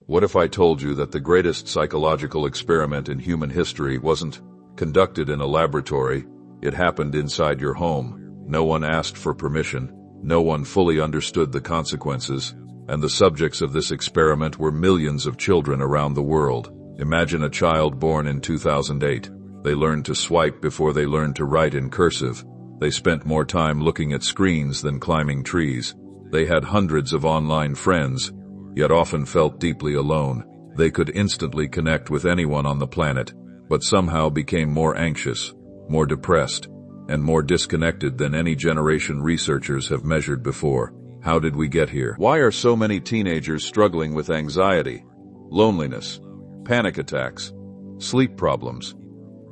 What if I told you that the greatest psychological experiment in human history wasn't conducted in a laboratory, it happened inside your home? No one asked for permission, no one fully understood the consequences, and the subjects of this experiment were millions of children around the world. Imagine a child born in 2008. They learned to swipe before they learned to write in cursive. They spent more time looking at screens than climbing trees. They had hundreds of online friends, yet often felt deeply alone. They could instantly connect with anyone on the planet, but somehow became more anxious, more depressed, and more disconnected than any generation researchers have measured before. How did we get here? Why are so many teenagers struggling with anxiety, loneliness, panic attacks, sleep problems,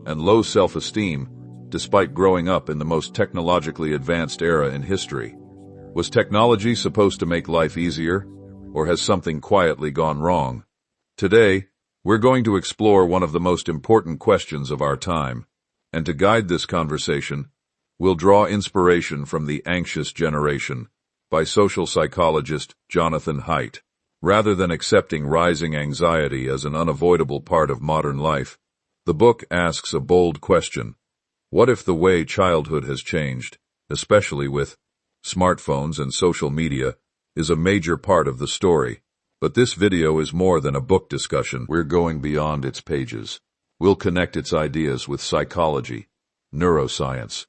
and low self-esteem, despite growing up in the most technologically advanced era in history? Was technology supposed to make life easier, or has something quietly gone wrong? Today, we're going to explore one of the most important questions of our time, and to guide this conversation, we'll draw inspiration from The Anxious Generation by social psychologist Jonathan Haidt. Rather than accepting rising anxiety as an unavoidable part of modern life, the book asks a bold question. What if the way childhood has changed, especially with smartphones and social media, is a major part of the story? But this video is more than a book discussion. We're going beyond its pages. We'll connect its ideas with psychology, neuroscience,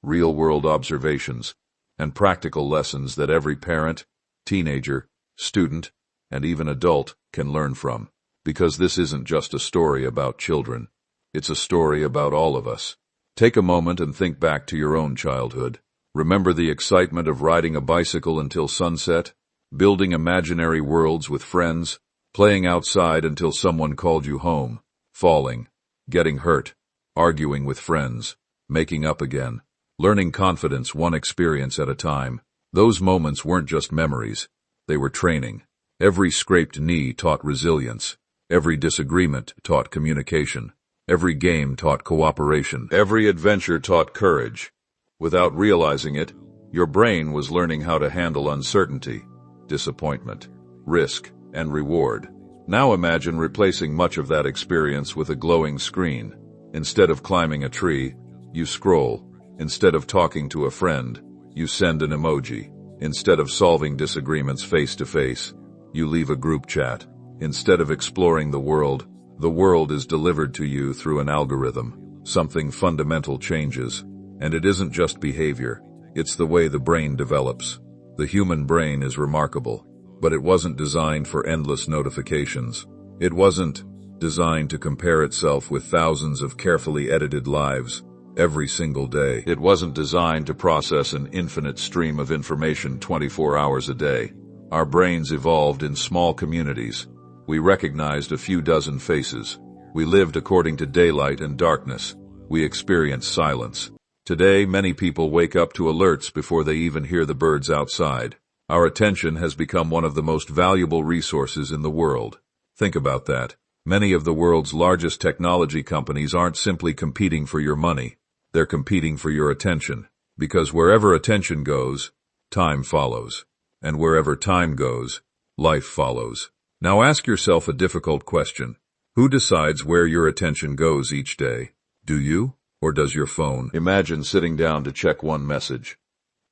real-world observations, and practical lessons that every parent, teenager, student, and even adult can learn from. Because this isn't just a story about children. It's a story about all of us. Take a moment and think back to your own childhood. Remember the excitement of riding a bicycle until sunset, building imaginary worlds with friends, playing outside until someone called you home, falling, getting hurt, arguing with friends, making up again, learning confidence one experience at a time. Those moments weren't just memories, they were training. Every scraped knee taught resilience. Every disagreement taught communication. Every game taught cooperation. Every adventure taught courage. Without realizing it, your brain was learning how to handle uncertainty, disappointment, risk, and reward. Now imagine replacing much of that experience with a glowing screen. Instead of climbing a tree, you scroll. Instead of talking to a friend, you send an emoji. Instead of solving disagreements face to face, you leave a group chat. Instead of exploring the world is delivered to you through an algorithm. Something fundamental changes. And it isn't just behavior, it's the way the brain develops. The human brain is remarkable, but it wasn't designed for endless notifications. It wasn't designed to compare itself with thousands of carefully edited lives every single day. It wasn't designed to process an infinite stream of information 24 hours a day. Our brains evolved in small communities. We recognized a few dozen faces. We lived according to daylight and darkness. We experienced silence. Today, many people wake up to alerts before they even hear the birds outside. Our attention has become one of the most valuable resources in the world. Think about that. Many of the world's largest technology companies aren't simply competing for your money. They're competing for your attention. Because wherever attention goes, time follows. And wherever time goes, life follows. Now ask yourself a difficult question. Who decides where your attention goes each day? Do you? Or does your phone? Imagine sitting down to check one message.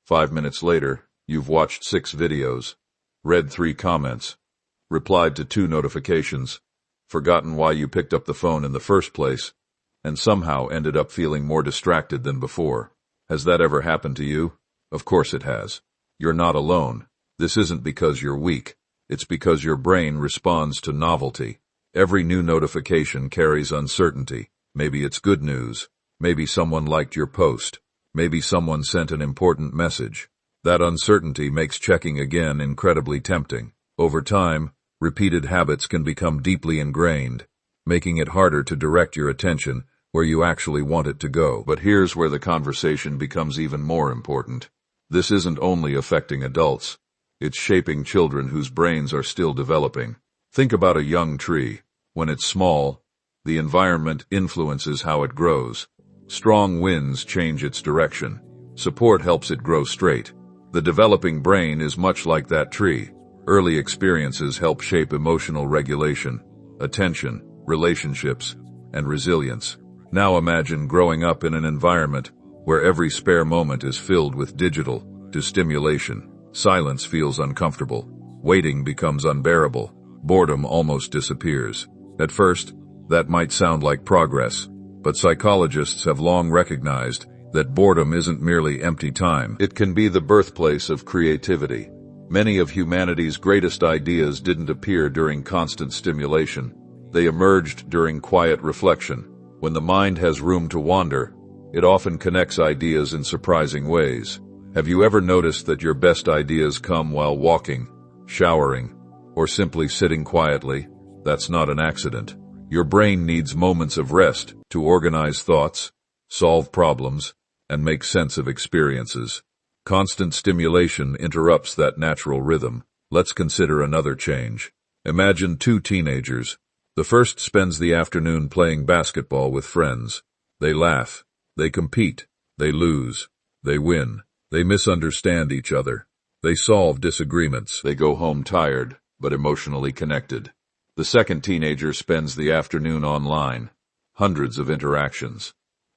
5 minutes later, you've watched 6 videos, read 3 comments, replied to 2 notifications, forgotten why you picked up the phone in the first place, and somehow ended up feeling more distracted than before. Has that ever happened to you? Of course it has. You're not alone. This isn't because you're weak. It's because your brain responds to novelty. Every new notification carries uncertainty. Maybe it's good news. Maybe someone liked your post. Maybe someone sent an important message. That uncertainty makes checking again incredibly tempting. Over time, repeated habits can become deeply ingrained, making it harder to direct your attention where you actually want it to go. But here's where the conversation becomes even more important. This isn't only affecting adults. It's shaping children whose brains are still developing. Think about a young tree. When it's small, the environment influences how it grows. Strong winds change its direction. Support helps it grow straight. The developing brain is much like that tree. Early experiences help shape emotional regulation, attention, relationships, and resilience. Now imagine growing up in an environment where every spare moment is filled with digital stimulation. Silence feels uncomfortable. Waiting becomes unbearable. Boredom almost disappears. At first, that might sound like progress, but psychologists have long recognized that boredom isn't merely empty time. It can be the birthplace of creativity. Many of humanity's greatest ideas didn't appear during constant stimulation. They emerged during quiet reflection. When the mind has room to wander, it often connects ideas in surprising ways. Have you ever noticed that your best ideas come while walking, showering, or simply sitting quietly? That's not an accident. Your brain needs moments of rest to organize thoughts, solve problems, and make sense of experiences. Constant stimulation interrupts that natural rhythm. Let's consider another change. Imagine two teenagers. The first spends the afternoon playing basketball with friends. They laugh, they compete, they lose, they win, they misunderstand each other, they solve disagreements, they go home tired, but emotionally connected. The second teenager spends the afternoon online. Hundreds of interactions,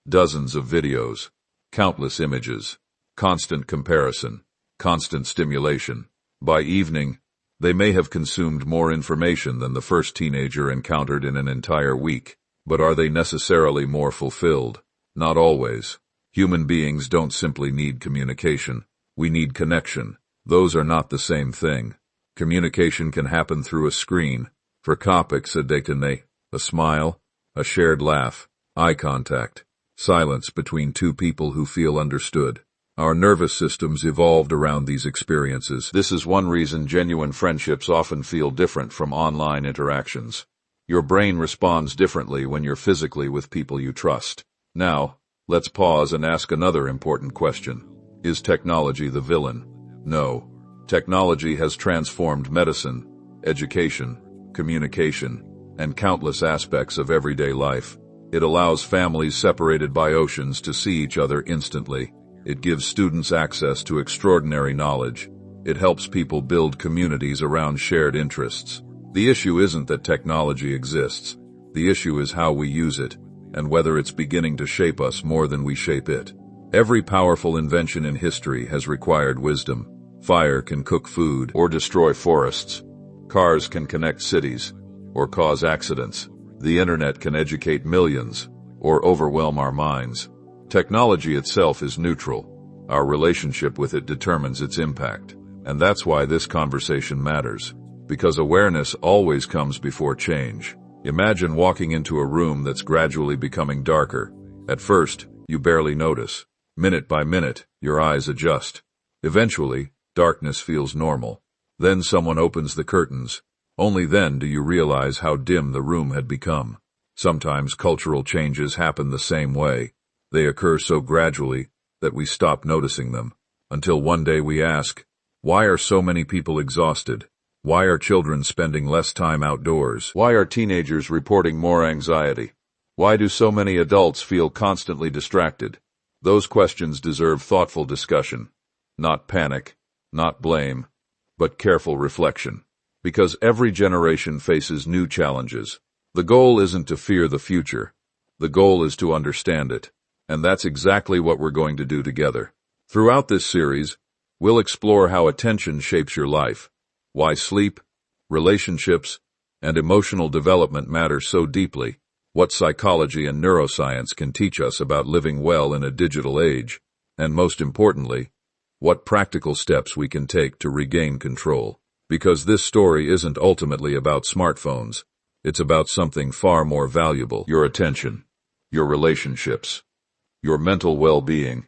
dozens of videos, countless images, constant comparison, constant stimulation. By evening, they may have consumed more information than the first teenager encountered in an entire week. But are they necessarily more fulfilled? Not always. Human beings don't simply need communication. We need connection. Those are not the same thing. Communication can happen through a screen. For topics a déjeuner, a smile, a shared laugh, eye contact, silence between two people who feel understood. Our nervous systems evolved around these experiences. This is one reason genuine friendships often feel different from online interactions. Your brain responds differently when you're physically with people you trust. Now, let's pause and ask another important question. Is technology the villain? No. Technology has transformed medicine, education, communication, and countless aspects of everyday life. It allows families separated by oceans to see each other instantly. It gives students access to extraordinary knowledge. It helps people build communities around shared interests. The issue isn't that technology exists. The issue is how we use it, and whether it's beginning to shape us more than we shape it. Every powerful invention in history has required wisdom. Fire can cook food or destroy forests. Cars can connect cities or cause accidents. The internet can educate millions or overwhelm our minds. Technology itself is neutral. Our relationship with it determines its impact. And that's why this conversation matters. Because awareness always comes before change. Imagine walking into a room that's gradually becoming darker. At first, you barely notice. Minute by minute, your eyes adjust. Eventually, darkness feels normal. Then someone opens the curtains. Only then do you realize how dim the room had become. Sometimes cultural changes happen the same way. They occur so gradually that we stop noticing them, until one day we ask, why are so many people exhausted? Why are children spending less time outdoors? Why are teenagers reporting more anxiety? Why do so many adults feel constantly distracted? Those questions deserve thoughtful discussion. Not panic, not blame, but careful reflection. Because every generation faces new challenges. The goal isn't to fear the future. The goal is to understand it. And that's exactly what we're going to do together. Throughout this series, we'll explore how attention shapes your life, why sleep, relationships, and emotional development matter so deeply, what psychology and neuroscience can teach us about living well in a digital age, and most importantly, what practical steps we can take to regain control. Because this story isn't ultimately about smartphones. It's about something far more valuable: your attention, your relationships, your mental well-being,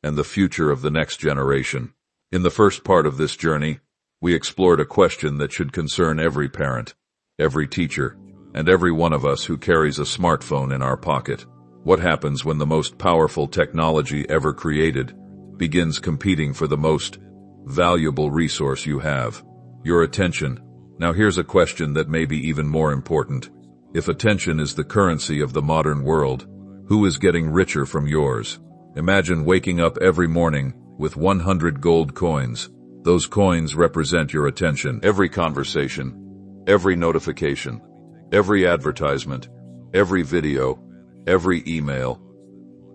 and the future of the next generation. In the first part of this journey, we explored a question that should concern every parent, every teacher, and every one of us who carries a smartphone in our pocket. What happens when the most powerful technology ever created begins competing for the most valuable resource you have, your attention? Now here's a question that may be even more important. If attention is the currency of the modern world, who is getting richer from yours? Imagine waking up every morning with 100 gold coins. Those coins represent your attention. Every conversation, every notification, every advertisement, every video, every email,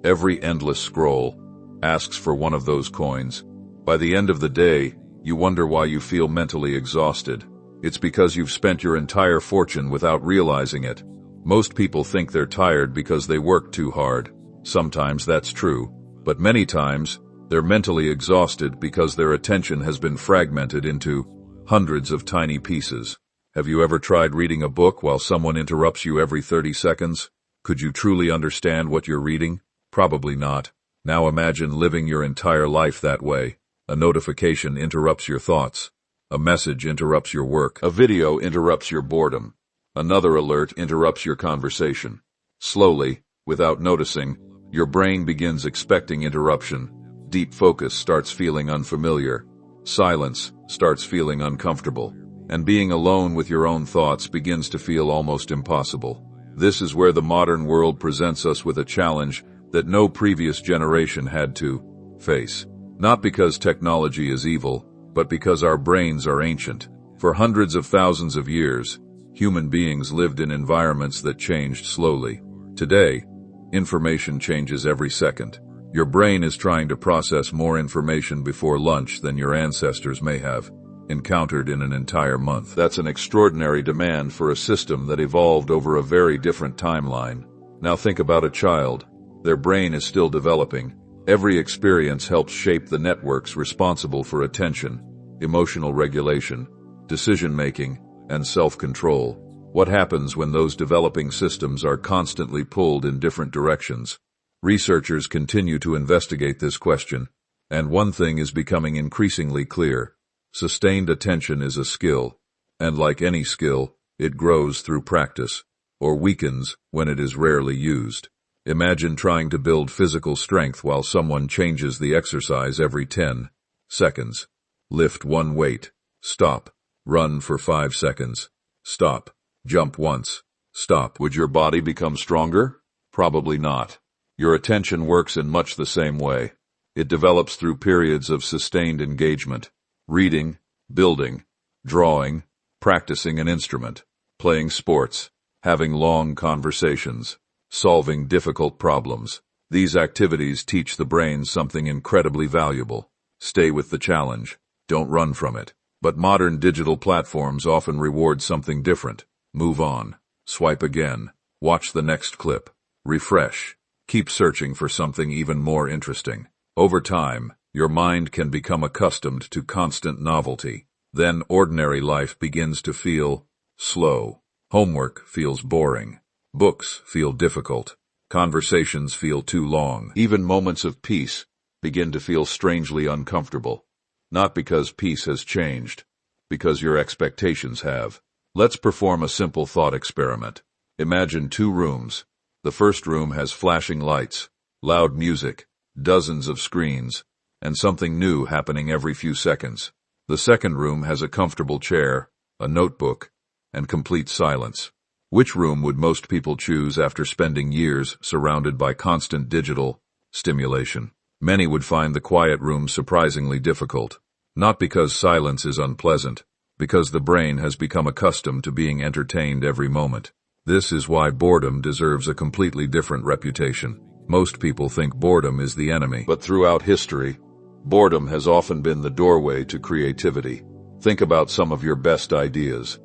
every endless scroll asks for one of those coins. By the end of the day, you wonder why you feel mentally exhausted. It's because you've spent your entire fortune without realizing it. Most people think they're tired because they work too hard. Sometimes that's true, but many times, they're mentally exhausted because their attention has been fragmented into hundreds of tiny pieces. Have you ever tried reading a book while someone interrupts you every 30 seconds? Could you truly understand what you're reading? Probably not. Now imagine living your entire life that way. A notification interrupts your thoughts. A message interrupts your work. A video interrupts your boredom. Another alert interrupts your conversation. Slowly, without noticing, your brain begins expecting interruption. Deep focus starts feeling unfamiliar. Silence starts feeling uncomfortable. And being alone with your own thoughts begins to feel almost impossible. This is where the modern world presents us with a challenge that no previous generation had to face. Not because technology is evil, but because our brains are ancient. For hundreds of thousands of years, human beings lived in environments that changed slowly. Today, information changes every second. Your brain is trying to process more information before lunch than your ancestors may have encountered in an entire month. That's an extraordinary demand for a system that evolved over a very different timeline. Now think about a child. Their brain is still developing. Every experience helps shape the networks responsible for attention, emotional regulation, decision-making, and self-control. What happens when those developing systems are constantly pulled in different directions? Researchers continue to investigate this question, and one thing is becoming increasingly clear. Sustained attention is a skill, and like any skill, it grows through practice, or weakens when it is rarely used. Imagine trying to build physical strength while someone changes the exercise every 10 seconds. Lift one weight. Stop. Run for 5 seconds. Stop. Jump once. Stop. Would your body become stronger? Probably not. Your attention works in much the same way. It develops through periods of sustained engagement. Reading, building, drawing, practicing an instrument, playing sports, having long conversations, solving difficult problems. These activities teach the brain something incredibly valuable. Stay with the challenge. Don't run from it. But modern digital platforms often reward something different. Move on. Swipe again. Watch the next clip. Refresh. Keep searching for something even more interesting. Over time, your mind can become accustomed to constant novelty. Then ordinary life begins to feel slow. Homework feels boring. Books feel difficult. Conversations feel too long. Even moments of peace begin to feel strangely uncomfortable. Not because peace has changed, because your expectations have. Let's perform a simple thought experiment. Imagine 2 rooms. The first room has flashing lights, loud music, dozens of screens, and something new happening every few seconds. The second room has a comfortable chair, a notebook, and complete silence. Which room would most people choose after spending years surrounded by constant digital stimulation? Many would find the quiet room surprisingly difficult, not because silence is unpleasant, because the brain has become accustomed to being entertained every moment. This is why boredom deserves a completely different reputation. Most people think boredom is the enemy, but throughout history, boredom has often been the doorway to creativity. Think about some of your best ideas.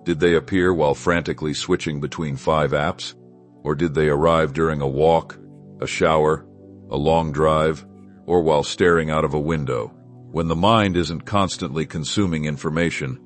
Did they appear while frantically switching between 5 apps? Or did they arrive during a walk, a shower, a long drive, or while staring out of a window? When the mind isn't constantly consuming information,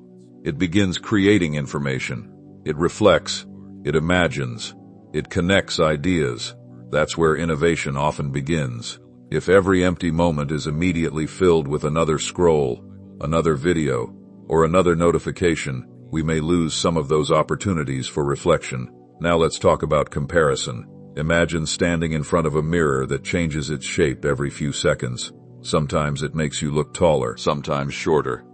it begins creating information. It reflects, it imagines, it connects ideas. That's where innovation often begins. If every empty moment is immediately filled with another scroll, another video, or another notification, we may lose some of those opportunities for reflection. Now let's talk about comparison. Imagine standing in front of a mirror that changes its shape every few seconds. Sometimes it makes you look taller, sometimes shorter,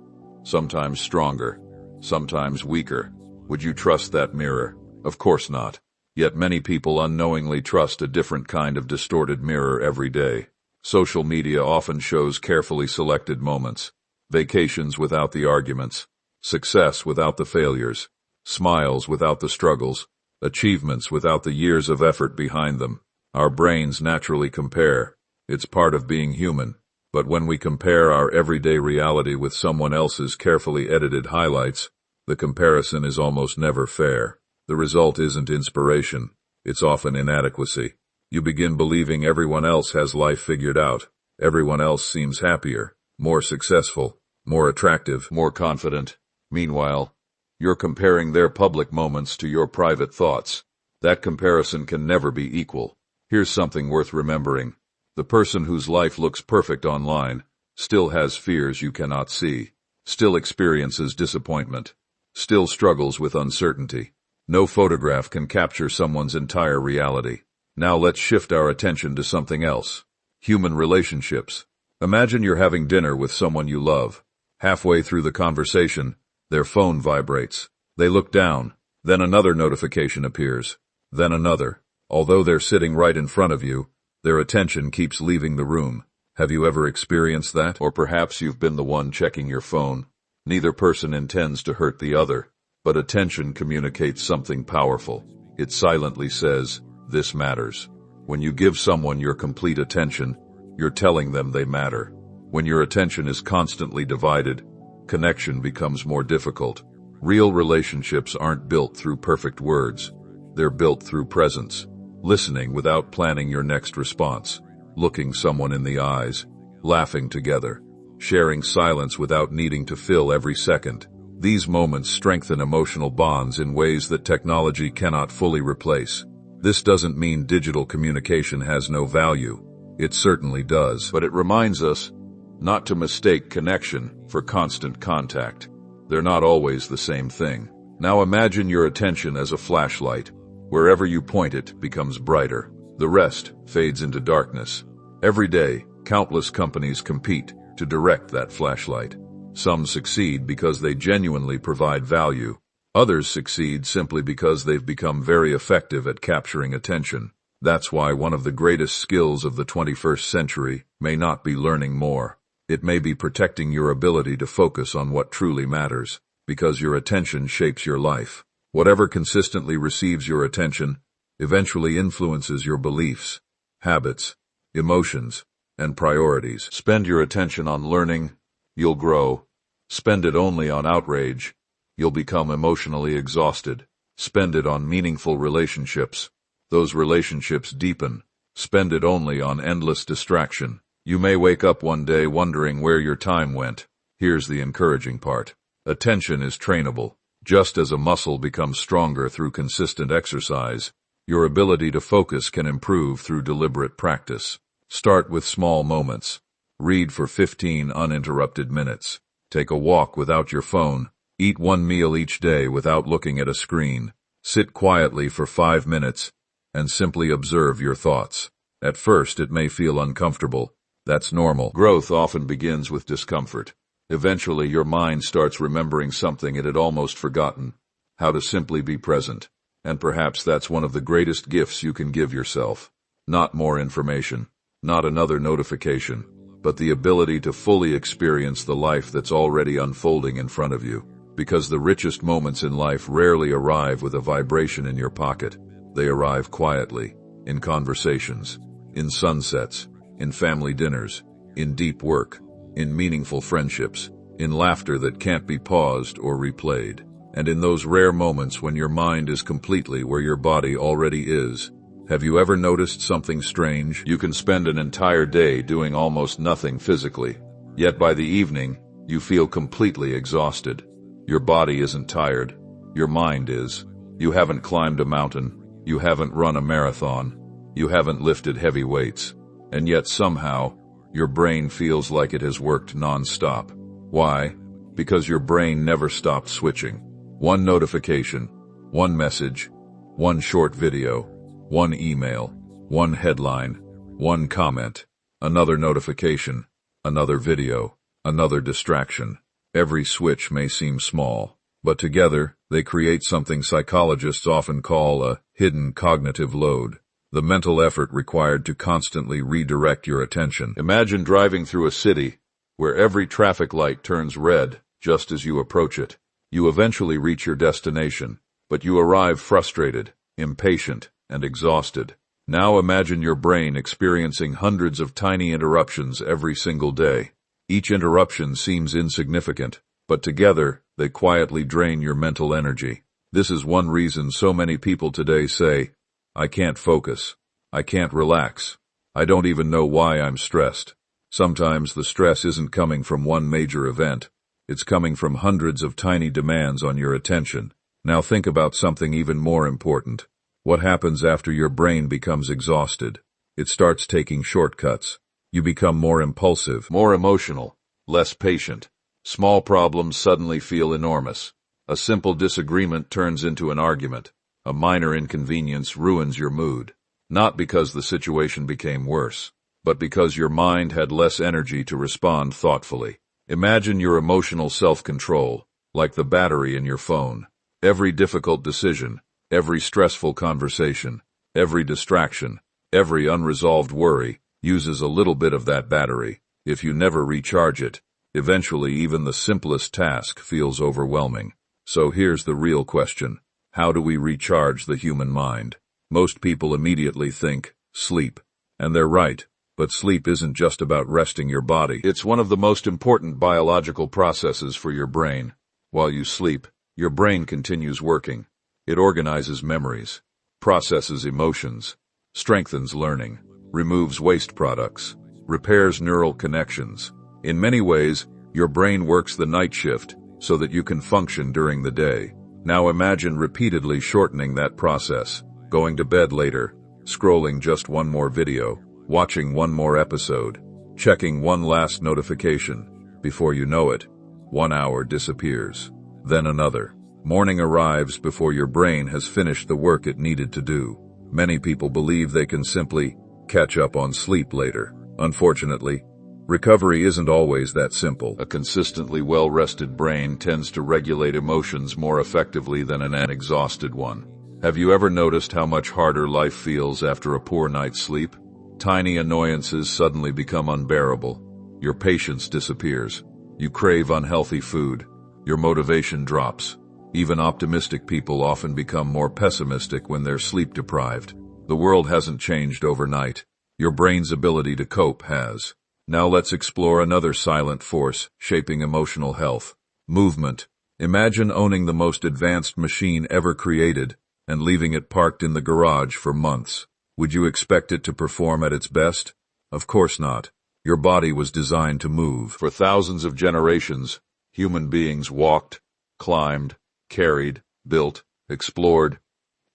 sometimes stronger, sometimes weaker. Would you trust that mirror? Of course not. Yet many people unknowingly trust a different kind of distorted mirror every day. Social media often shows carefully selected moments, vacations without the arguments, success without the failures, smiles without the struggles, achievements without the years of effort behind them. Our brains naturally compare. It's part of being human. But when we compare our everyday reality with someone else's carefully edited highlights, the comparison is almost never fair. The result isn't inspiration. It's often inadequacy. You begin believing everyone else has life figured out. Everyone else seems happier, more successful, more attractive, more confident. Meanwhile, you're comparing their public moments to your private thoughts. That comparison can never be equal. Here's something worth remembering. The person whose life looks perfect online still has fears you cannot see, still experiences disappointment, still struggles with uncertainty. No photograph can capture someone's entire reality. Now let's shift our attention to something else. Human relationships. Imagine you're having dinner with someone you love. Halfway through the conversation, their phone vibrates. They look down. Then another notification appears. Then another. Although they're sitting right in front of you, their attention keeps leaving the room. Have you ever experienced that? Or perhaps you've been the one checking your phone. Neither person intends to hurt the other, but attention communicates something powerful. It silently says, "This matters." When you give someone your complete attention, you're telling them they matter. When your attention is constantly divided, connection becomes more difficult. Real relationships aren't built through perfect words. They're built through presence. Listening without planning your next response, looking someone in the eyes, laughing together, sharing silence without needing to fill every second. These moments strengthen emotional bonds in ways that technology cannot fully replace. This doesn't mean digital communication has no value. It certainly does. But it reminds us not to mistake connection for constant contact. They're not always the same thing. Now imagine your attention as a flashlight. Wherever you point it becomes brighter. The rest fades into darkness. Every day, countless companies compete to direct that flashlight. Some succeed because they genuinely provide value. Others succeed simply because they've become very effective at capturing attention. That's why one of the greatest skills of the 21st century may not be learning more. It may be protecting your ability to focus on what truly matters, because your attention shapes your life. Whatever consistently receives your attention eventually influences your beliefs, habits, emotions, and priorities. Spend your attention on learning, you'll grow. Spend it only on outrage, you'll become emotionally exhausted. Spend it on meaningful relationships. Those relationships deepen. Spend it only on endless distraction. You may wake up one day wondering where your time went. Here's the encouraging part. Attention is trainable. Just as a muscle becomes stronger through consistent exercise, your ability to focus can improve through deliberate practice. Start with small moments. Read for 15 uninterrupted minutes. Take a walk without your phone. Eat one meal each day without looking at a screen. Sit quietly for 5 minutes and simply observe your thoughts. At first, it may feel uncomfortable. That's normal. Growth often begins with discomfort. Eventually, your mind starts remembering something it had almost forgotten, how to simply be present. And perhaps that's one of the greatest gifts you can give yourself. Not more information, not another notification, but the ability to fully experience the life that's already unfolding in front of you. Because the richest moments in life rarely arrive with a vibration in your pocket. They arrive quietly, in conversations, in sunsets, in family dinners, in deep work, in meaningful friendships, in laughter that can't be paused or replayed, and in those rare moments when your mind is completely where your body already is. Have you ever noticed something strange? You can spend an entire day doing almost nothing physically, yet by the evening, you feel completely exhausted. Your body isn't tired, your mind is. You haven't climbed a mountain, you haven't run a marathon, you haven't lifted heavy weights, and yet somehow, your brain feels like it has worked non-stop. Why? Because your brain never stopped switching. One notification, one message, one short video, one email, one headline, one comment, another notification, another video, another distraction. Every switch may seem small, but together they create something psychologists often call a hidden cognitive load. The mental effort required to constantly redirect your attention. Imagine driving through a city, where every traffic light turns red just as you approach it. You eventually reach your destination, but you arrive frustrated, impatient, and exhausted. Now imagine your brain experiencing hundreds of tiny interruptions every single day. Each interruption seems insignificant, but together, they quietly drain your mental energy. This is one reason so many people today say, "I can't focus. I can't relax. I don't even know why I'm stressed." Sometimes the stress isn't coming from one major event. It's coming from hundreds of tiny demands on your attention. Now think about something even more important. What happens after your brain becomes exhausted? It starts taking shortcuts. You become more impulsive, more emotional, less patient. Small problems suddenly feel enormous. A simple disagreement turns into an argument. A minor inconvenience ruins your mood. Not because the situation became worse, but because your mind had less energy to respond thoughtfully. Imagine your emotional self-control, like the battery in your phone. Every difficult decision, every stressful conversation, every distraction, every unresolved worry uses a little bit of that battery. If you never recharge it, eventually even the simplest task feels overwhelming. So here's the real question. How do we recharge the human mind? Most people immediately think, sleep. And they're right. But sleep isn't just about resting your body. It's one of the most important biological processes for your brain. While you sleep, your brain continues working. It organizes memories, processes emotions, strengthens learning, removes waste products, repairs neural connections. In many ways, your brain works the night shift so that you can function during the day. Now imagine repeatedly shortening that process, going to bed later, scrolling just one more video, watching one more episode, checking one last notification. Before you know it, 1 hour disappears. Then another. Morning arrives before your brain has finished the work it needed to do. Many people believe they can simply catch up on sleep later. Unfortunately, recovery isn't always that simple. A consistently well-rested brain tends to regulate emotions more effectively than an exhausted one. Have you ever noticed how much harder life feels after a poor night's sleep? Tiny annoyances suddenly become unbearable. Your patience disappears. You crave unhealthy food. Your motivation drops. Even optimistic people often become more pessimistic when they're sleep-deprived. The world hasn't changed overnight. Your brain's ability to cope has. Now let's explore another silent force shaping emotional health. Movement. Imagine owning the most advanced machine ever created and leaving it parked in the garage for months. Would you expect it to perform at its best? Of course not. Your body was designed to move. For thousands of generations, human beings walked, climbed, carried, built, explored,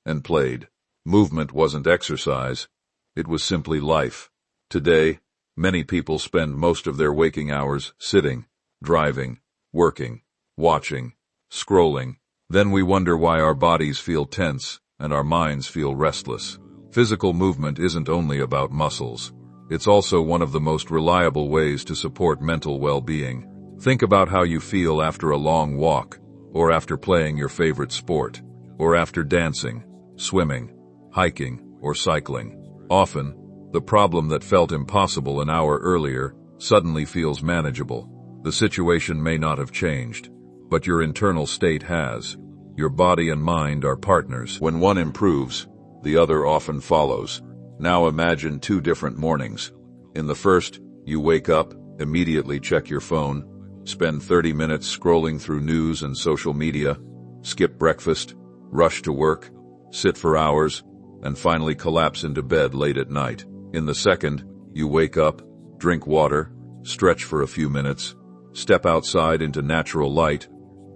and played. Movement wasn't exercise. It was simply life. Today, many people spend most of their waking hours sitting, driving, working, watching, scrolling. Then we wonder why our bodies feel tense and our minds feel restless. Physical movement isn't only about muscles. It's also one of the most reliable ways to support mental well-being. Think about how you feel after a long walk, or after playing your favorite sport, or after dancing, swimming, hiking, or cycling. Often, the problem that felt impossible an hour earlier suddenly feels manageable. The situation may not have changed, but your internal state has. Your body and mind are partners. When one improves, the other often follows. Now imagine 2 different mornings. In the first, you wake up, immediately check your phone, spend 30 minutes scrolling through news and social media, skip breakfast, rush to work, sit for hours, and finally collapse into bed late at night. In the second, you wake up, drink water, stretch for a few minutes, step outside into natural light,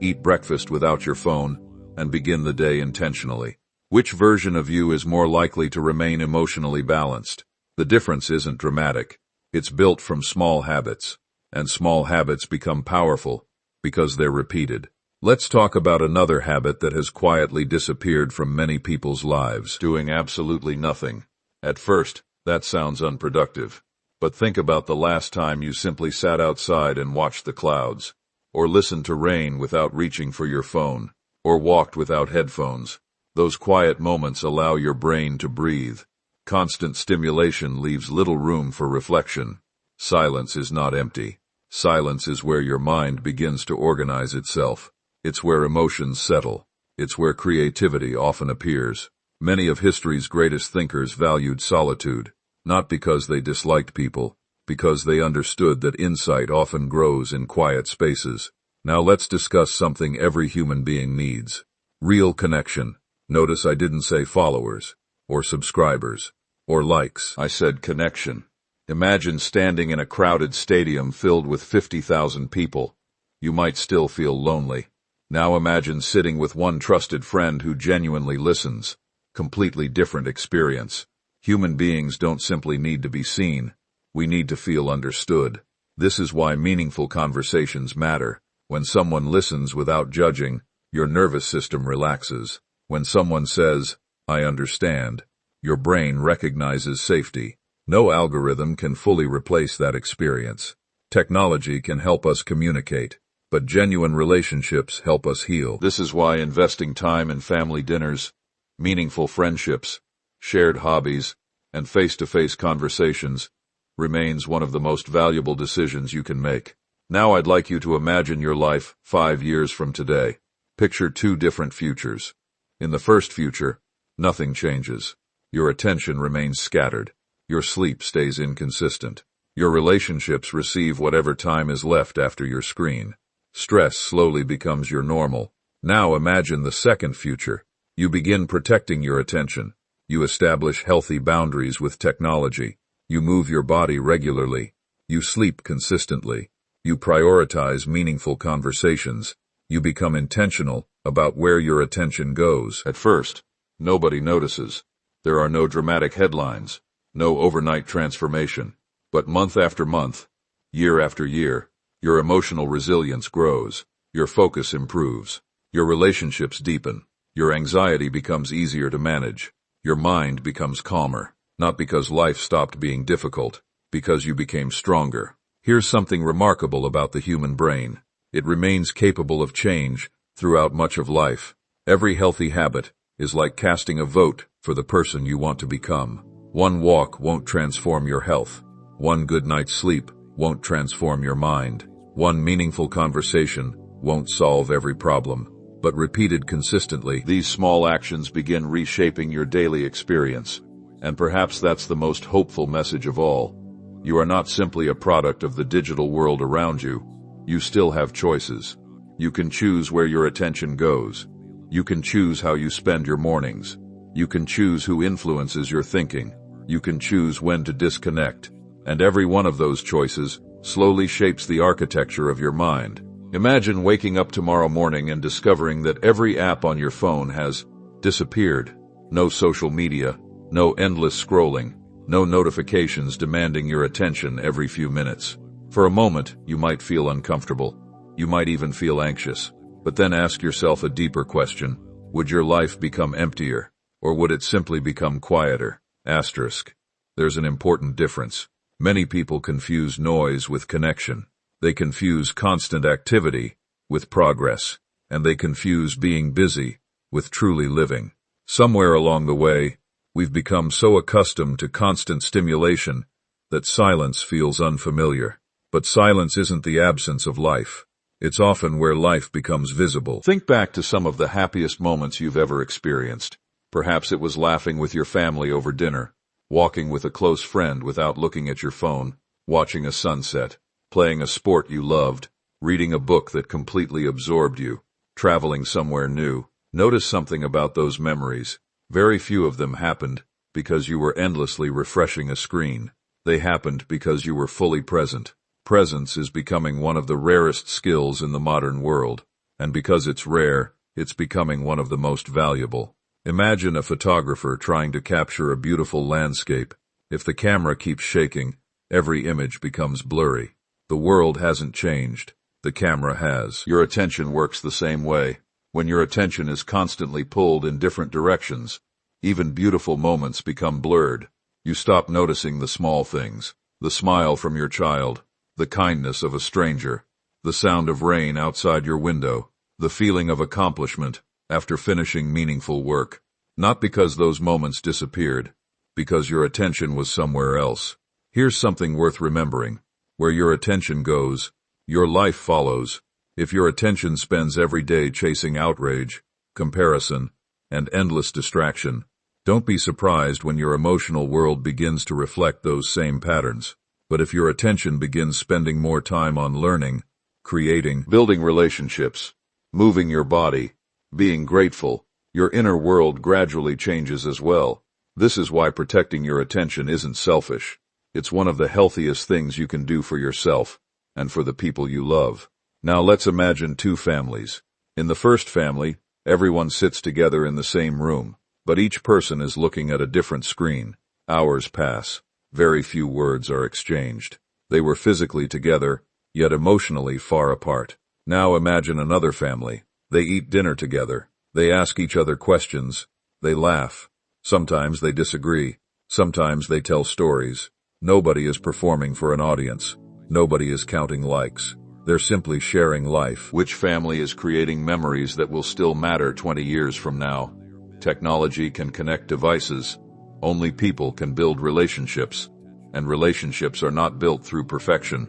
eat breakfast without your phone, and begin the day intentionally. Which version of you is more likely to remain emotionally balanced? The difference isn't dramatic. It's built from small habits, and small habits become powerful because they're repeated. Let's talk about another habit that has quietly disappeared from many people's lives: doing absolutely nothing. At first, that sounds unproductive. But think about the last time you simply sat outside and watched the clouds, or listened to rain without reaching for your phone, or walked without headphones. Those quiet moments allow your brain to breathe. Constant stimulation leaves little room for reflection. Silence is not empty. Silence is where your mind begins to organize itself. It's where emotions settle. It's where creativity often appears. Many of history's greatest thinkers valued solitude, not because they disliked people, because they understood that insight often grows in quiet spaces. Now let's discuss something every human being needs. Real connection. Notice I didn't say followers, or subscribers, or likes. I said connection. Imagine standing in a crowded stadium filled with 50,000 people. You might still feel lonely. Now imagine sitting with one trusted friend who genuinely listens. Completely different experience. Human beings don't simply need to be seen. We need to feel understood. This is why meaningful conversations matter. When someone listens without judging, your nervous system relaxes. When someone says, "I understand," your brain recognizes safety. No algorithm can fully replace that experience. Technology can help us communicate, but genuine relationships help us heal. This is why investing time in family dinners, meaningful friendships, shared hobbies, and face-to-face conversations remains one of the most valuable decisions you can make. Now I'd like you to imagine your life 5 years from today. Picture 2 different futures. In the first future, nothing changes. Your attention remains scattered. Your sleep stays inconsistent. Your relationships receive whatever time is left after your screen. Stress slowly becomes your normal. Now imagine the second future. You begin protecting your attention. You establish healthy boundaries with technology. You move your body regularly. You sleep consistently. You prioritize meaningful conversations. You become intentional about where your attention goes. At first, nobody notices. There are no dramatic headlines. No overnight transformation, but month after month, year after year, your emotional resilience grows, your focus improves, your relationships deepen, your anxiety becomes easier to manage, your mind becomes calmer, not because life stopped being difficult, because you became stronger. Here's something remarkable about the human brain. It remains capable of change throughout much of life. Every healthy habit is like casting a vote for the person you want to become. One walk won't transform your health. One good night's sleep won't transform your mind. One meaningful conversation won't solve every problem. But repeated consistently, these small actions begin reshaping your daily experience. And perhaps that's the most hopeful message of all. You are not simply a product of the digital world around you. You still have choices. You can choose where your attention goes. You can choose how you spend your mornings. You can choose who influences your thinking. You can choose when to disconnect, and every one of those choices slowly shapes the architecture of your mind. Imagine waking up tomorrow morning and discovering that every app on your phone has disappeared. No social media, no endless scrolling, no notifications demanding your attention every few minutes. For a moment, you might feel uncomfortable. You might even feel anxious. But then ask yourself a deeper question. Would your life become emptier, or would it simply become quieter? Asterisk. There's an important difference. Many people confuse noise with connection. They confuse constant activity with progress, and they confuse being busy with truly living. Somewhere along the way, we've become so accustomed to constant stimulation that silence feels unfamiliar. But silence isn't the absence of life. It's often where life becomes visible. Think back to some of the happiest moments you've ever experienced. Perhaps it was laughing with your family over dinner, walking with a close friend without looking at your phone, watching a sunset, playing a sport you loved, reading a book that completely absorbed you, traveling somewhere new. Notice something about those memories. Very few of them happened because you were endlessly refreshing a screen. They happened because you were fully present. Presence is becoming one of the rarest skills in the modern world, and because it's rare, it's becoming one of the most valuable. Imagine a photographer trying to capture a beautiful landscape. If the camera keeps shaking, every image becomes blurry. The world hasn't changed. The camera has. Your attention works the same way. When your attention is constantly pulled in different directions, even beautiful moments become blurred. You stop noticing the small things, the smile from your child, the kindness of a stranger, the sound of rain outside your window, the feeling of accomplishment after finishing meaningful work. Not because those moments disappeared, because your attention was somewhere else. Here's something worth remembering. Where your attention goes, Your life follows. If your attention spends every day chasing outrage, comparison, and endless distraction, don't be surprised when your emotional world begins to reflect those same patterns. But if your attention begins spending more time on learning, creating, building relationships, moving your body, being grateful, your inner world gradually changes as well. This is why protecting your attention isn't selfish. It's one of the healthiest things you can do for yourself and for the people you love. Now let's imagine two families. In the first family, everyone sits together in the same room, but each person is looking at a different screen. Hours pass. Very few words are exchanged. They were physically together, yet emotionally far apart. Now imagine another family. They eat dinner together. They ask each other questions. They laugh. Sometimes they disagree. Sometimes they tell stories. Nobody is performing for an audience. Nobody is counting likes. They're simply sharing life. Which family is creating memories that will still matter 20 years from now? Technology can connect devices. Only people can build relationships. And relationships are not built through perfection.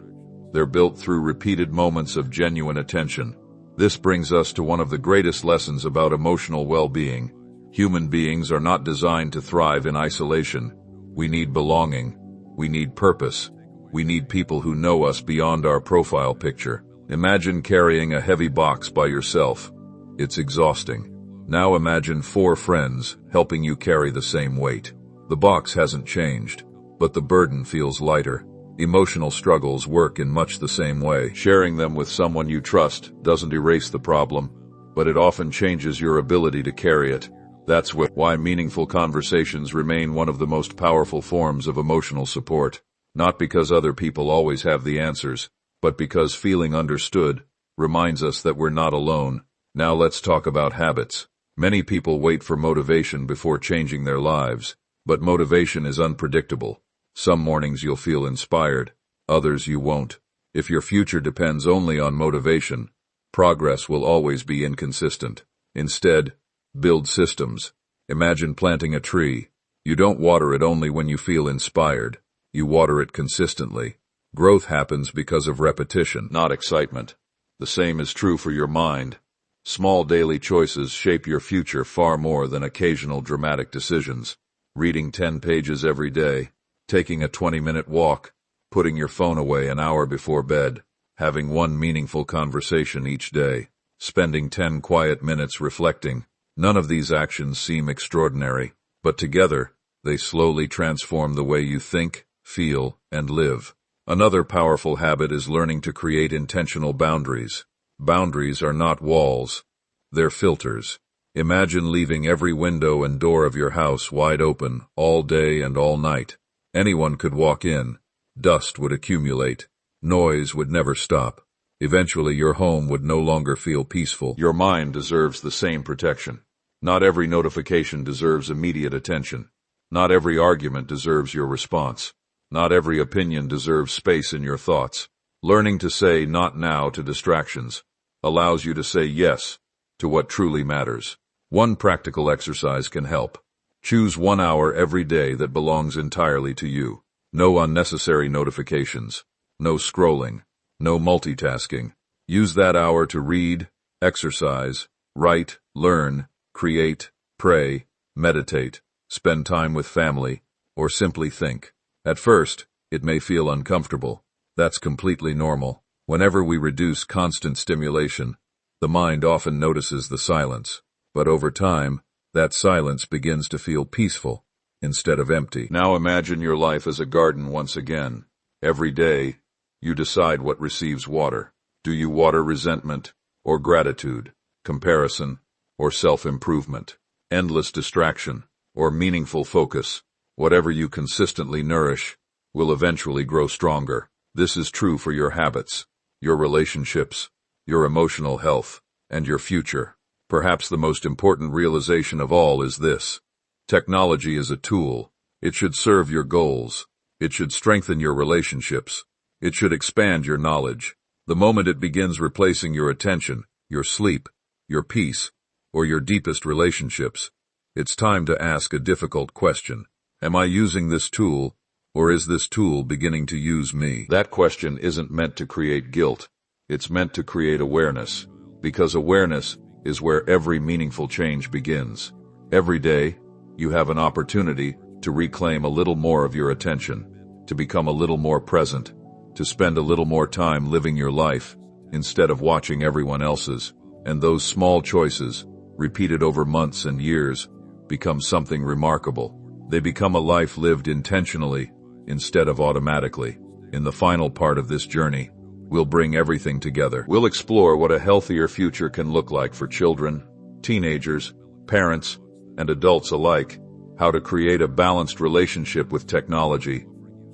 They're built through repeated moments of genuine attention. This brings us to one of the greatest lessons about emotional well-being. Human beings are not designed to thrive in isolation. We need belonging. We need purpose. We need people who know us beyond our profile picture. Imagine carrying a heavy box by yourself. It's exhausting. Now imagine 4 friends helping you carry the same weight. The box hasn't changed, but the burden feels lighter. Emotional struggles work in much the same way. Sharing them with someone you trust doesn't erase the problem, but it often changes your ability to carry it. That's why meaningful conversations remain one of the most powerful forms of emotional support. Not because other people always have the answers, but because feeling understood reminds us that we're not alone. Now let's talk about habits. Many people wait for motivation before changing their lives, but motivation is unpredictable. Some mornings you'll feel inspired, others you won't. If your future depends only on motivation, progress will always be inconsistent. Instead, build systems. Imagine planting a tree. You don't water it only when you feel inspired. You water it consistently. Growth happens because of repetition, not excitement. The same is true for your mind. Small daily choices shape your future far more than occasional dramatic decisions. Reading 10 pages every day, taking a 20-minute walk, putting your phone away an hour before bed, having one meaningful conversation each day, spending 10 quiet minutes reflecting. None of these actions seem extraordinary, but together, they slowly transform the way you think, feel, and live. Another powerful habit is learning to create intentional boundaries. Boundaries are not walls. They're filters. Imagine leaving every window and door of your house wide open, all day and all night. Anyone could walk in. Dust would accumulate. Noise would never stop. Eventually your home would no longer feel peaceful. Your mind deserves the same protection. Not every notification deserves immediate attention. Not every argument deserves your response. Not every opinion deserves space in your thoughts. Learning to say not now to distractions allows you to say yes to what truly matters. One practical exercise can help. Choose 1 hour every day that belongs entirely to you. No unnecessary notifications. No scrolling. No multitasking. Use that hour to read, exercise, write, learn, create, pray, meditate, spend time with family, or simply think. At first, it may feel uncomfortable. That's completely normal. Whenever we reduce constant stimulation, the mind often notices the silence. But over time, that silence begins to feel peaceful instead of empty. Now imagine your life as a garden once again. Every day, you decide what receives water. Do you water resentment or gratitude, comparison or self-improvement, endless distraction or meaningful focus? Whatever you consistently nourish will eventually grow stronger. This is true for your habits, your relationships, your emotional health, and your future. Perhaps the most important realization of all is this. Technology is a tool. It should serve your goals. It should strengthen your relationships. It should expand your knowledge. The moment it begins replacing your attention, your sleep, your peace, or your deepest relationships, it's time to ask a difficult question. Am I using this tool, or is this tool beginning to use me? That question isn't meant to create guilt. It's meant to create awareness, because awareness is where every meaningful change begins. Every day, you have an opportunity to reclaim a little more of your attention, to become a little more present, to spend a little more time living your life instead of watching everyone else's. And those small choices, repeated over months and years, become something remarkable. They become a life lived intentionally instead of automatically. In the final part of this journey, we'll bring everything together. We'll explore what a healthier future can look like for children, teenagers, parents, and adults alike, how to create a balanced relationship with technology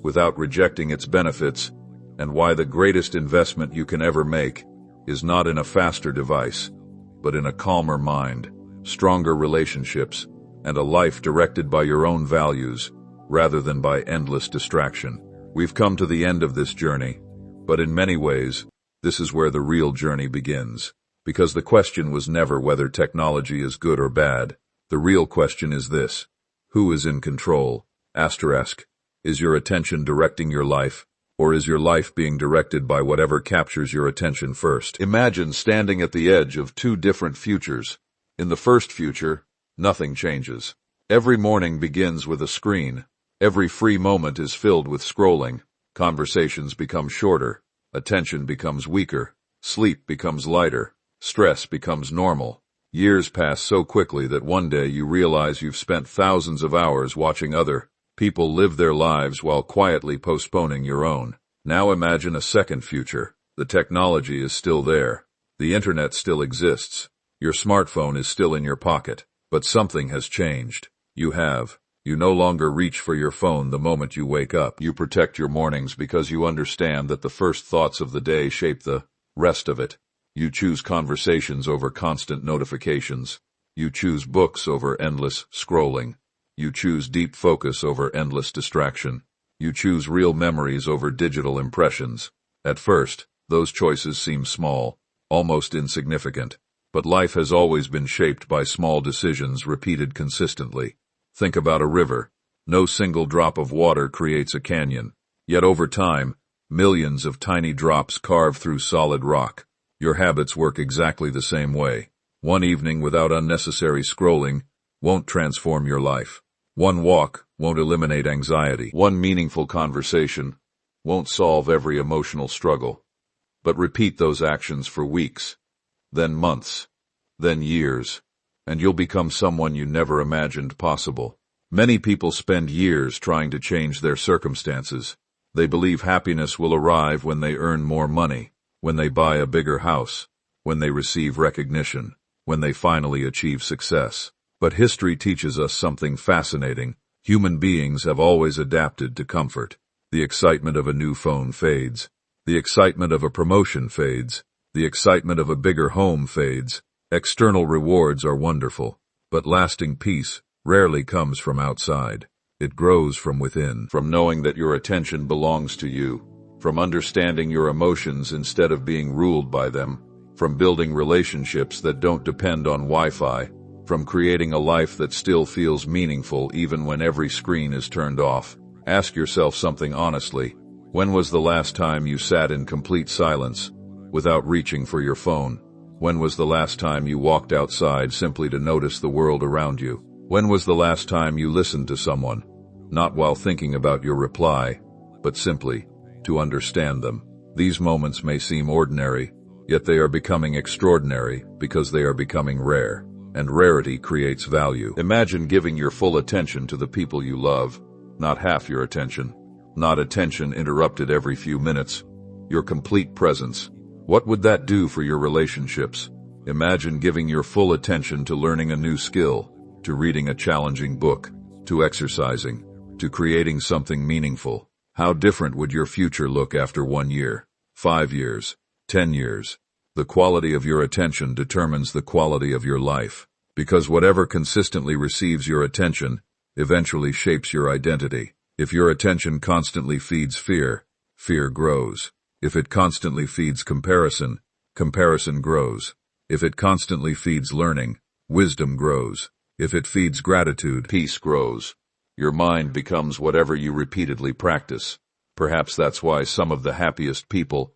without rejecting its benefits, and why the greatest investment you can ever make is not in a faster device, but in a calmer mind, stronger relationships, and a life directed by your own values rather than by endless distraction. We've come to the end of this journey, but in many ways, this is where the real journey begins. Because the question was never whether technology is good or bad. The real question is this: who is in control? Asterisk. Is your attention directing your life, or is your life being directed by whatever captures your attention first? Imagine standing at the edge of two different futures. In the first future, nothing changes. Every morning begins with a screen. Every free moment is filled with scrolling. Conversations become shorter. Attention becomes weaker. Sleep becomes lighter. Stress becomes normal. Years pass so quickly that one day you realize you've spent thousands of hours watching other people live their lives while quietly postponing your own. Now imagine a second future. The technology is still there. The internet still exists. Your smartphone is still in your pocket. But something has changed. You no longer reach for your phone the moment you wake up. You protect your mornings because you understand that the first thoughts of the day shape the rest of it. You choose conversations over constant notifications. You choose books over endless scrolling. You choose deep focus over endless distraction. You choose real memories over digital impressions. At first, those choices seem small, almost insignificant. But life has always been shaped by small decisions repeated consistently. Think about a river. No single drop of water creates a canyon. Yet over time, millions of tiny drops carve through solid rock. Your habits work exactly the same way. One evening without unnecessary scrolling won't transform your life. One walk won't eliminate anxiety. One meaningful conversation won't solve every emotional struggle. But repeat those actions for weeks, then months, then years, and you'll become someone you never imagined possible. Many people spend years trying to change their circumstances. They believe happiness will arrive when they earn more money, when they buy a bigger house, when they receive recognition, when they finally achieve success. But history teaches us something fascinating. Human beings have always adapted to comfort. The excitement of a new phone fades. The excitement of a promotion fades. The excitement of a bigger home fades. External rewards are wonderful, but lasting peace rarely comes from outside. It grows from within, from knowing that your attention belongs to you, from understanding your emotions instead of being ruled by them, from building relationships that don't depend on Wi-Fi, from creating a life that still feels meaningful even when every screen is turned off. Ask yourself something honestly. When was the last time you sat in complete silence, without reaching for your phone? When was the last time you walked outside simply to notice the world around you? When was the last time you listened to someone, not while thinking about your reply, but simply to understand them? These moments may seem ordinary, yet they are becoming extraordinary because they are becoming rare, and rarity creates value. Imagine giving your full attention to the people you love, not half your attention, not attention interrupted every few minutes, your complete presence. What would that do for your relationships? Imagine giving your full attention to learning a new skill, to reading a challenging book, to exercising, to creating something meaningful. How different would your future look after 1 year, 5 years, 10 years? The quality of your attention determines the quality of your life, because whatever consistently receives your attention eventually shapes your identity. If your attention constantly feeds fear, fear grows. If it constantly feeds comparison, comparison grows. If it constantly feeds learning, wisdom grows. If it feeds gratitude, peace grows. Your mind becomes whatever you repeatedly practice. Perhaps that's why some of the happiest people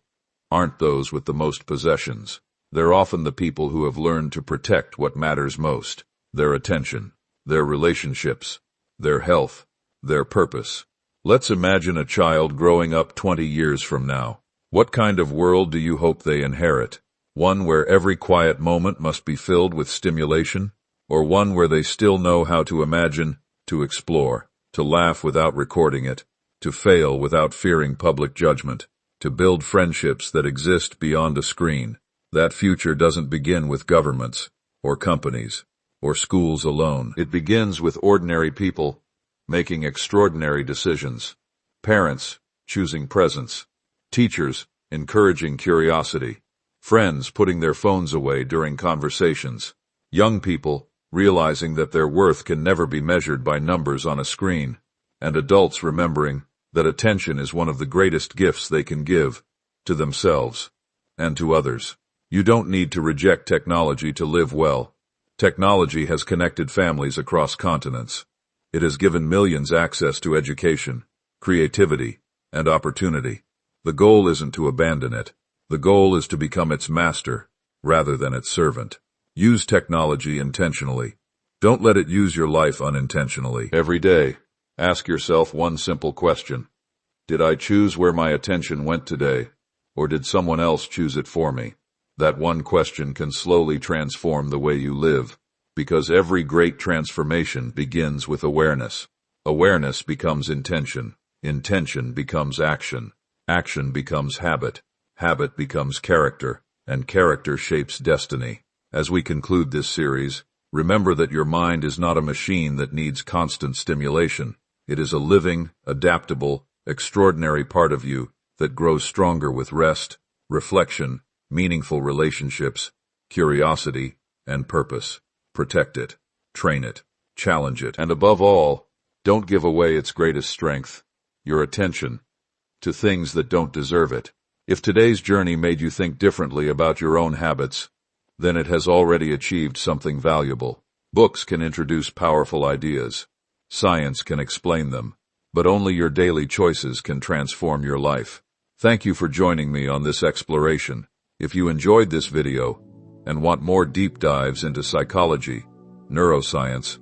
aren't those with the most possessions. They're often the people who have learned to protect what matters most: their attention, their relationships, their health, their purpose. Let's imagine a child growing up 20 years from now. What kind of world do you hope they inherit? One where every quiet moment must be filled with stimulation? Or one where they still know how to imagine, to explore, to laugh without recording it, to fail without fearing public judgment, to build friendships that exist beyond a screen? That future doesn't begin with governments, or companies, or schools alone. It begins with ordinary people making extraordinary decisions. Parents choosing presence. Teachers encouraging curiosity. Friends putting their phones away during conversations. Young people realizing that their worth can never be measured by numbers on a screen. And adults remembering that attention is one of the greatest gifts they can give to themselves and to others. You don't need to reject technology to live well. Technology has connected families across continents. It has given millions access to education, creativity, and opportunity. The goal isn't to abandon it. The goal is to become its master, rather than its servant. Use technology intentionally. Don't let it use your life unintentionally. Every day, ask yourself one simple question. Did I choose where my attention went today, or did someone else choose it for me? That one question can slowly transform the way you live, because every great transformation begins with awareness. Awareness becomes intention. Intention becomes action. Action becomes habit. Habit becomes character, and character shapes destiny. As we conclude this series, remember that your mind is not a machine that needs constant stimulation. It is a living, adaptable, extraordinary part of you that grows stronger with rest, reflection, meaningful relationships, curiosity, and purpose. Protect it, train it, challenge it, and above all, don't give away its greatest strength, your attention, to things that don't deserve it. If today's journey made you think differently about your own habits, then it has already achieved something valuable. Books can introduce powerful ideas. Science can explain them, but only your daily choices can transform your life. Thank you for joining me on this exploration. If you enjoyed this video and want more deep dives into psychology, neuroscience,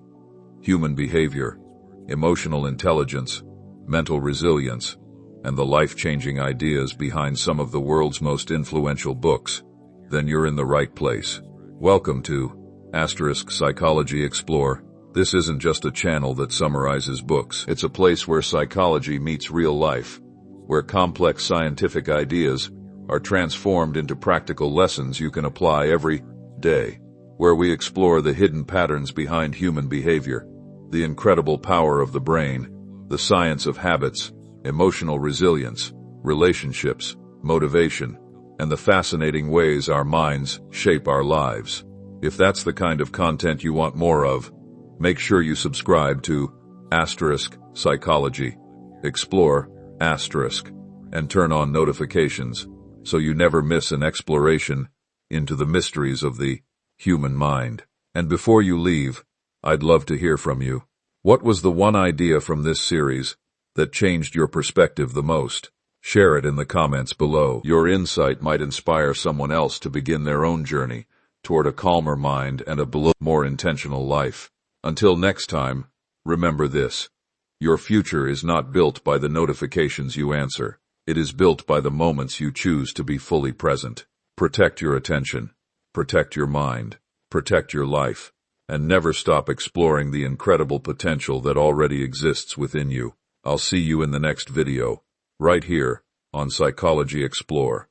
human behavior, emotional intelligence, mental resilience, and the life-changing ideas behind some of the world's most influential books, then you're in the right place. Welcome to Psychology Explore. This isn't just a channel that summarizes books. It's a place where psychology meets real life, where complex scientific ideas are transformed into practical lessons you can apply every day, where we explore the hidden patterns behind human behavior, the incredible power of the brain, the science of habits, emotional resilience, relationships, motivation, and the fascinating ways our minds shape our lives. If that's the kind of content you want more of, make sure you subscribe to Psychology Explore and turn on notifications so you never miss an exploration into the mysteries of the human mind. And before you leave, I'd love to hear from you. What was the one idea from this series that changed your perspective the most? Share it in the comments below. Your insight might inspire someone else to begin their own journey toward a calmer mind and a more intentional life. Until next time, remember this: your future is not built by the notifications you answer. It is built by the moments you choose to be fully present. Protect your attention, protect your mind, protect your life, and never stop exploring the incredible potential that already exists within you. I'll see you in the next video, right here on Psychology Explore.